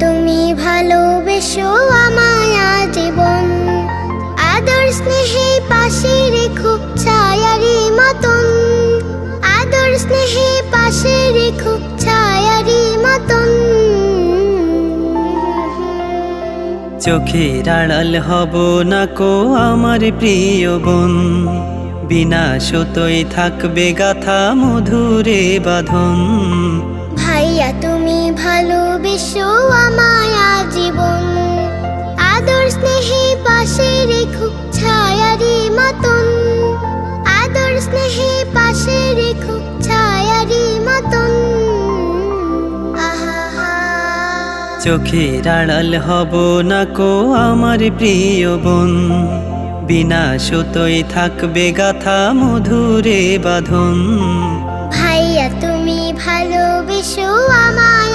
তুমি ভালোবেসো আমায় আজীবন, আদর স্নেহে পাশে রেখো ছায়ারি মতন, আদর স্নেহে পাশে রেখো ছায়ারি মতন। চোখের আড়াল হব না কো আমার প্রিয় বোন, বিনা সুতোয় থাকবে গাথা মধুরে বাঁধন। ভাইয়া তুমি ভালোবেসো আমায় আজীবন, আদর স্নেহে পাশে রেখো ছায়ারি মতন, আদর স্নেহে পাশে রেখো ছায়ারি মতন। চোখের আড়াল হব না কো আমার প্রিয় বোন, বিনা সুতোয় থাকবে গাথা মধুরে বাঁধন। ভাইয়া তুমি ভালোবেসো আমায়